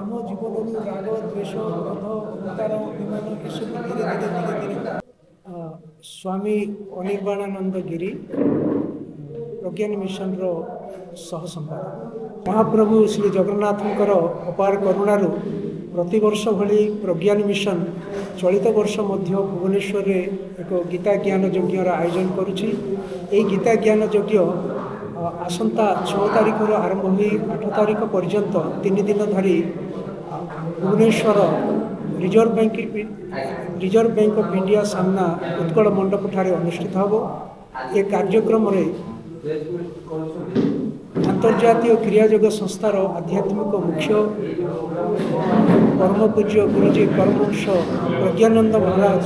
ଆମ ଜୀବନରୁ ରାଗ ଦ୍ୱେଷ କ୍ରୋଧ ଅହଙ୍କାର ଅଭିମାନ ଏସବୁ ଧୀରେ ଧୀରେ ଧୀରେ ଧୀରେ ସ୍ୱାମୀ ଅନିର୍ବାଣାନନ୍ଦ ଗିରି ପ୍ରଜ୍ଞାନ ମିଶନର ସହ ସମ୍ପାଦକ ମହାପ୍ରଭୁ ଶ୍ରୀ ଜଗନ୍ନାଥଙ୍କର ଅପାର କରୁଣାରୁ ପ୍ରତିବର୍ଷ ଭଳି ପ୍ରଜ୍ଞାନ ମିଶନ ଚଳିତ ବର୍ଷ ମଧ୍ୟ ଭୁବନେଶ୍ୱରରେ ଏକ ଗୀତା ଜ୍ଞାନ ଯଜ୍ଞର ଆୟୋଜନ କରୁଛି। ଏହି ଗୀତା ଜ୍ଞାନ ଯଜ୍ଞ ଆସନ୍ତା 6 ତାରିଖରୁ ଆରମ୍ଭ ହୋଇ 8 ତାରିଖ ପର୍ଯ୍ୟନ୍ତ 3 ଦିନ ଧରି Bhubaneswar reserve bank of India ସାମ୍ନା ଉତ୍କଳ ମଣ୍ଡପଠାରେ ଅନୁଷ୍ଠିତ ହେବ। ଏ କାର୍ଯ୍ୟକ୍ରମରେ ଆନ୍ତର୍ଜାତୀୟ କ୍ରିୟାଯୋଗ ସଂସ୍ଥାର ଆଧ୍ୟାତ୍ମିକ ମୁଖ୍ୟ ପରମ ପୂଜ୍ୟ ଗୁରୁଜୀ ପରମହଂସ ପ୍ରଜ୍ଞାନନ୍ଦ ମହାରାଜ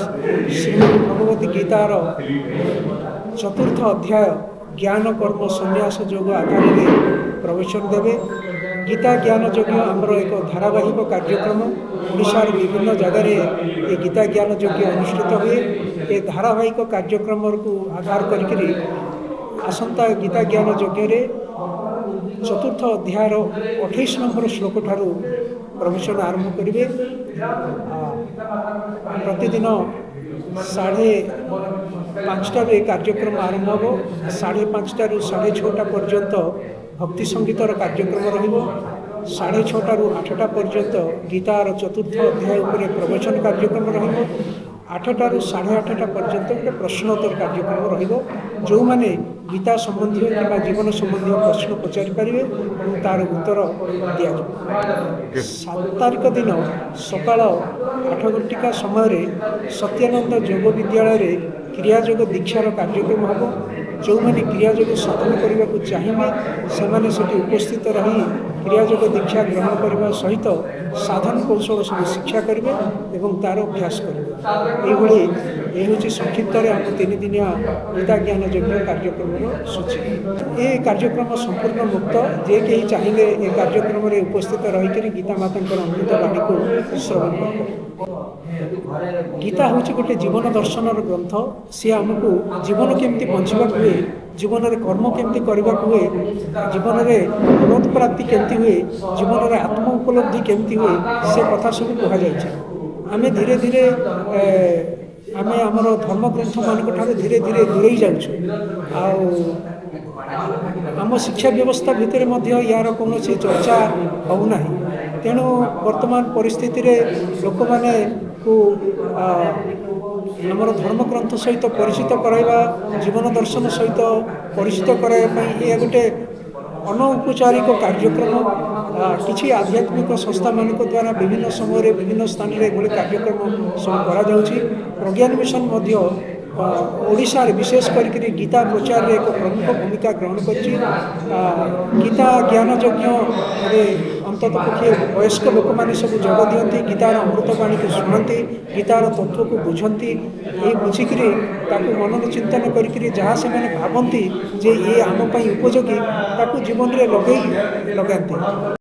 ଶ୍ରୀମଦ୍ ଭଗବତୀ ଗୀତାର 4th ଅଧ୍ୟାୟ ଜ୍ଞାନ କର୍ମ ସନ୍ନ୍ୟାସ ଯୋଗ ଆଧାରରେ ପ୍ରବଚନ ଦେବେ। ଗୀତା ଜ୍ଞାନ ଯଜ୍ଞ ଆମର ଏକ ଧାରାବାହିକ କାର୍ଯ୍ୟକ୍ରମ। ଓଡ଼ିଶାର ବିଭିନ୍ନ ଜାଗାରେ ଏ ଗୀତା ଜ୍ଞାନ ଯଜ୍ଞ ଅନୁଷ୍ଠିତ ହୁଏ। ଏ ଧାରାବାହିକ କାର୍ଯ୍ୟକ୍ରମକୁ ଆଧାର କରିକିରି ଆସନ୍ତା ଗୀତା ଜ୍ଞାନ ଯଜ୍ଞରେ 4th ଅଧ୍ୟାୟର 28 নম্বର ଶ୍ଲୋକ ଠାରୁ ପ୍ରବଚନ ଆରମ୍ଭ କରିବେ। ପ୍ରତିଦିନ 5:30ରୁ ଏ କାର୍ଯ୍ୟକ୍ରମ ଆରମ୍ଭ ହେବ। 5:30ରୁ 6:30 ପର୍ଯ୍ୟନ୍ତ ଭକ୍ତି ସଙ୍ଗୀତର କାର୍ଯ୍ୟକ୍ରମ ରହିବ। 6:30ରୁ 8ଟା ପର୍ଯ୍ୟନ୍ତ ଗୀତାର 4th ଅଧ୍ୟାୟ ଉପରେ ପ୍ରବଚନ କାର୍ଯ୍ୟକ୍ରମ ରହିବ। 8ଟାରୁ 8:30 ପର୍ଯ୍ୟନ୍ତ ଗୋଟେ ପ୍ରଶ୍ନୋତ୍ତର କାର୍ଯ୍ୟକ୍ରମ ରହିବ। ଯେଉଁମାନେ ଗୀତା ସମ୍ବନ୍ଧୀୟ କିମ୍ବା ଜୀବନ ସମ୍ବନ୍ଧୀୟ ପ୍ରଶ୍ନ ପଚାରି ପାରିବେ ଏବଂ ତା'ର ଉତ୍ତର ଦିଆଯିବ। 7 ତାରିଖ ଦିନ ସକାଳ 8 ଘଟିକା ସମୟରେ ସତ୍ୟାନନ୍ଦ ଯୋଗ ବିଦ୍ୟାଳୟରେ କ୍ରିୟାଯୋଗ ଦୀକ୍ଷାର କାର୍ଯ୍ୟକ୍ରମ ହେବ। ଯେଉଁମାନେ କ୍ରିୟାଯୋଗ ସାଧନ କରିବାକୁ ଚାହିଁବେ ସେମାନେ ସେଠି ଉପସ୍ଥିତ ରହି କ୍ରିୟାଯୋଗ ଦୀକ୍ଷା ଗ୍ରହଣ କରିବା ସହିତ ସାଧନ କୌଶଳ ସବୁ ଶିକ୍ଷା କରିବେ ଏବଂ ତା'ର ଅଭ୍ୟାସ କରିବେ। ଏହିଭଳି ଏ ହେଉଛି ସଂକ୍ଷିପ୍ତରେ ଆମ 3 ଦିନିଆ ଗୀତା ଜ୍ଞାନ ଯଜ୍ଞ କାର୍ଯ୍ୟକ୍ରମର ସୂଚୀ। ଏ କାର୍ଯ୍ୟକ୍ରମ ସମ୍ପୂର୍ଣ୍ଣ ମୁକ୍ତ। ଯେ କେହି ଚାହିଁଲେ ଏ କାର୍ଯ୍ୟକ୍ରମରେ ଉପସ୍ଥିତ ରହିକରି ଗୀତା ମାତାଙ୍କର ଅମୃତ ବାଣୀକୁ ଶ୍ରବଣ କରିପାରିବେ। ଗୀତା ହେଉଛି ଗୋଟେ ଜୀବନ ଦର୍ଶନର ଗ୍ରନ୍ଥ। ସିଏ ଆମକୁ ଜୀବନ କେମିତି ବଞ୍ଚିବାକୁ ହୁଏ, ଜୀବନରେ କର୍ମ କେମିତି କରିବାକୁ ହୁଏ, ଜୀବନରେ ଉନ୍ନତି ପ୍ରାପ୍ତି କେମିତି ହୁଏ, ଜୀବନରେ ଆତ୍ମ ଉପଲବ୍ଧି କେମିତି ହୁଏ, ସେ କଥା ସବୁ କୁହାଯାଇଛି। ଆମେ ଧୀରେ ଧୀରେ ଆମେ ଆମର ଧର୍ମଗ୍ରନ୍ଥମାନଙ୍କ ଠାରୁ ଧୀରେ ଧୀରେ ଦୂରେଇ ଯାଉଛୁ। ଆଉ ଆମ ଶିକ୍ଷା ବ୍ୟବସ୍ଥା ଭିତରେ ମଧ୍ୟ ଏହାର କୌଣସି ଚର୍ଚ୍ଚା ହେଉନାହିଁ। ତେଣୁ ବର୍ତ୍ତମାନ ପରିସ୍ଥିତିରେ ଲୋକମାନଙ୍କୁ ଆମର ଧର୍ମଗ୍ରନ୍ଥ ସହିତ ପରିଚିତ କରାଇବା, ଜୀବନ ଦର୍ଶନ ସହିତ ପରିଚିତ କରାଇବା ପାଇଁ ଏହା ଗୋଟେ ଅନୌପଚାରିକ କାର୍ଯ୍ୟକ୍ରମ। କିଛି ଆଧ୍ୟାତ୍ମିକ ସଂସ୍ଥାମାନଙ୍କ ଦ୍ୱାରା ବିଭିନ୍ନ ସମୟରେ ବିଭିନ୍ନ ସ୍ଥାନରେ ଏଭଳି କାର୍ଯ୍ୟକ୍ରମ ସବୁ କରାଯାଉଛି। ପ୍ରଜ୍ଞାନ ମିଶନ ମଧ୍ୟ ଓଡ଼ିଶାରେ ବିଶେଷ କରିକି ଗୀତା ପ୍ରଚାରରେ ଏକ ପ୍ରମୁଖ ଭୂମିକା ଗ୍ରହଣ କରିଛି। ଗୀତା ଜ୍ଞାନ ଯଜ୍ଞରେ ଅନ୍ତତଃ ପକ୍ଷେ ବୟସ୍କ ଲୋକମାନେ ସବୁ ଯୋଗ ଦିଅନ୍ତି, ଗୀତାର ଅମୃତବାଣୀକୁ ଶୁଣନ୍ତି, ଗୀତାର ତତ୍ତ୍ୱକୁ ବୁଝନ୍ତି। ଏହି ବୁଝିକିରି ତାକୁ ମନନ ଚିନ୍ତନ କରିକିରି ଯାହା ସେମାନେ ଭାବନ୍ତି ଯେ ଏ ଆମ ପାଇଁ ଉପଯୋଗୀ ତାକୁ ଜୀବନରେ ଲଗାନ୍ତି।